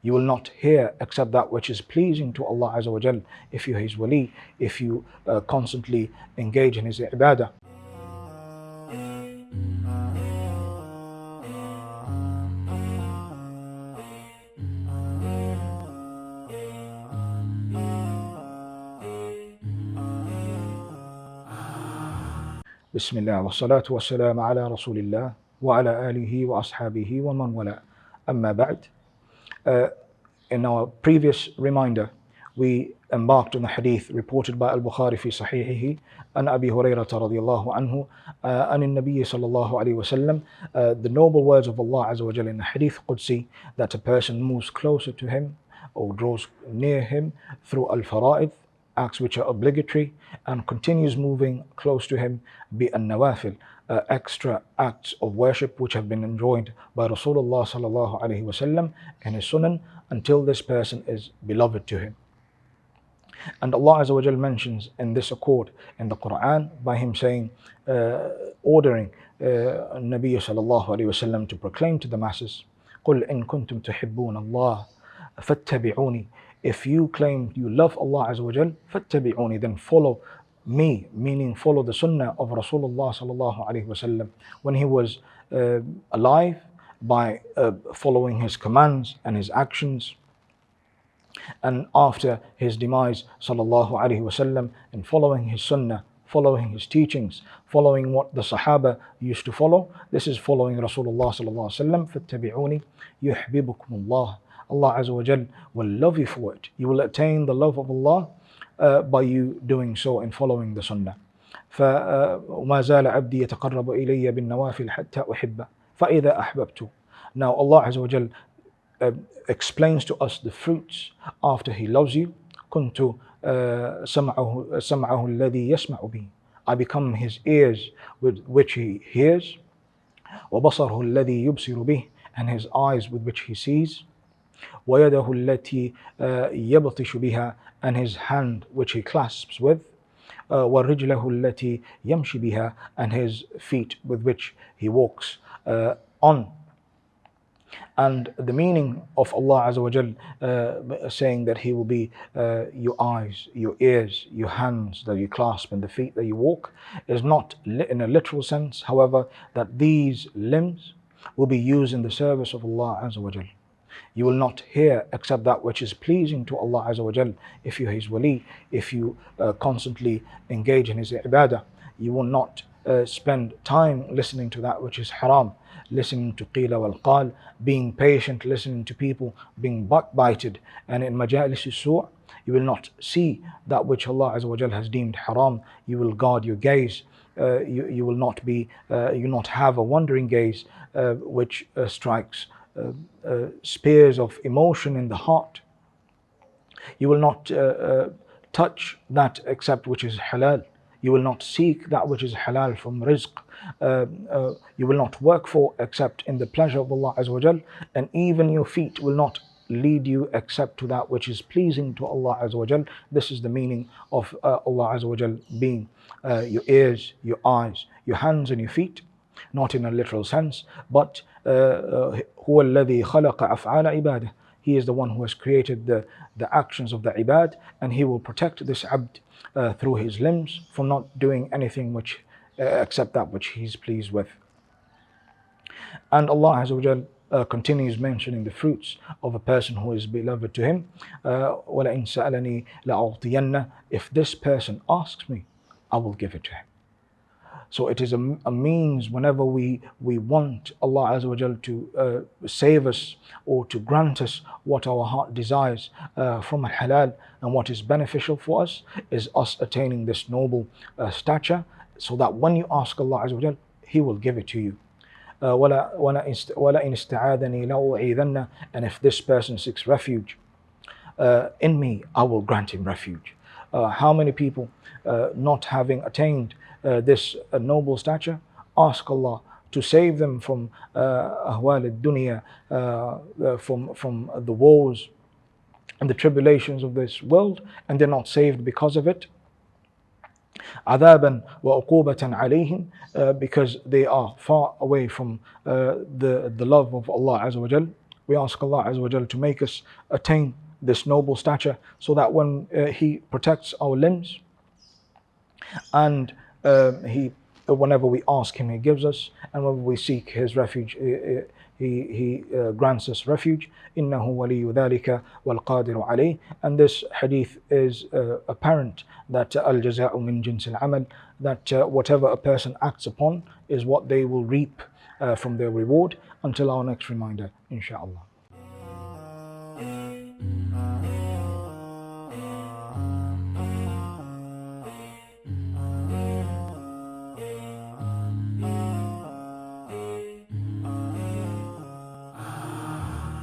You will not hear except that which is pleasing to Allah Azza wa Jal if you are His wali, if you constantly engage in His ibadah. Bismillah wa salatu wa salam ala Rasulillah wa ala alihi wa ashabihi wa man wala. Amma ba'd. In our previous reminder, we embarked on the hadith reported by Al-Bukhari fi sahihihi an Abu Hurayrah radiyallahu anhu an al-Nabi sallallahu alayhi wa sallam, the noble words of Allah Azza wa Jalla in the hadith Qudsi, that a person moves closer to Him or draws near Him through al-fara'id, acts which are obligatory, and continues moving close to Him bi an-nafil, extra acts of worship which have been enjoined by Rasulullah sallallahu alaihi wasallam in His sunan, until this person is beloved to Him. And Allah Azza wa Jal mentions in this accord in the Quran by Him saying, ordering Nabi sallallahu alaihi wasallam to proclaim to the masses, قُلْ إِن كُنْتُمْ تُحِبُّونَ اللَّهَ فَاتَّبِعُونِ. If you claim you love Allah Azza wa Jal, فَاتَّبِعُونِ, then follow me, meaning follow the sunnah of Rasulullah sallallahu alaihi wasallam when he was alive, by following his commands and his actions, and after his demise sallallahu alaihi wasallam, and following his sunnah, following his teachings, following what the Sahaba used to follow. This is following Rasulullah sallallahu alaihi wasallam. فَاتَّبِعُونِ يُحْبِبُكُمُ اللَّهُ. Allah Azza wa Jal will love you for it. You will attain the love of Allah by you doing so and following the sunnah. فَمَا زَالَ عَبْدِي يَتَقَرَّبُ إِلَيَّ بِالنَّوَافِلِ حَتَّى أُحِبَّهُ فَإِذَا أَحْبَبْتُ. Now Allah Azza wa Jal explains to us the fruits after He loves you. كُنْتُ سَمْعَهُ الَّذِي يَسْمَعُ بِهِ. I become His ears with which He hears. وَبَصَرُهُ الَّذِي يُبْصِرُ بِهِ. And His eyes with which He sees. وَيَدَهُ الَّتِي يَبْطِشُ بِهَا. And His hand which He clasps with. وَرِجْلَهُ الَّتِي يَمْشِ بِهَا. And His feet with which He walks on. And the meaning of Allah Azza wa Jal saying that He will be your eyes, your ears, your hands that you clasp, and the feet that you walk, is not in a literal sense, however, that these limbs will be used in the service of Allah Azza wa Jal. You will not hear except that which is pleasing to Allah Azza wa Jal if you are His wali, if you constantly engage in His ibadah. You will not spend time listening to that which is haram, listening to qila wal qal, being patient, listening to people being backbited, and in majalis su', you will not see that which Allah Azza wa Jal has deemed haram. You will guard your gaze. You will not be, you not have a wandering gaze which strikes spears of emotion in the heart. You will not touch that except which is halal. You will not seek that which is halal from rizq. You will not work for except in the pleasure of Allah Azza wa Jal, and even your feet will not lead you except to that which is pleasing to Allah Azza wa Jal. This is the meaning of Allah Azza wa Jal being your ears, your eyes, your hands and your feet, not in a literal sense, but هو الذي خلق أفعال عباده. He is the one who has created the actions of the ibad, and He will protect this abd through his limbs from not doing anything which except that which He is pleased with. And Allah Azza wa Jal continues mentioning the fruits of a person who is beloved to Him. وَلَئِن سَأَلَنِي لَأُعْطِيَنَّ. If this person asks me, I will give it to him. So it is a means whenever we want Allah Azza wa Jal to save us or to grant us what our heart desires from halal, and what is beneficial for us is us attaining this noble stature, so that when you ask Allah Azza wa Jal, He will give it to you. وَلَئِنْ اسْتَعَاذَنِي لَأُعِيذَنَّ. And if this person seeks refuge in me, I will grant him refuge. How many people not having attained this noble stature ask Allah to save them from ahwal ad-dunya, from the woes and the tribulations of this world, and they're not saved because of it. عذابا وعقوبة عليهم, because they are far away from the love of Allah Azza wa Jal, We ask Allah Azza wa Jal to make us attain this noble stature, so that when He protects our limbs, and whenever we ask Him, He gives us, and when we seek His refuge, He grants us refuge. إنه ولي ذلك والقادر عليه. And this hadith is apparent that al-jaza'u min jins al-amal, that whatever a person acts upon is what they will reap from their reward, until our next reminder, inshaAllah.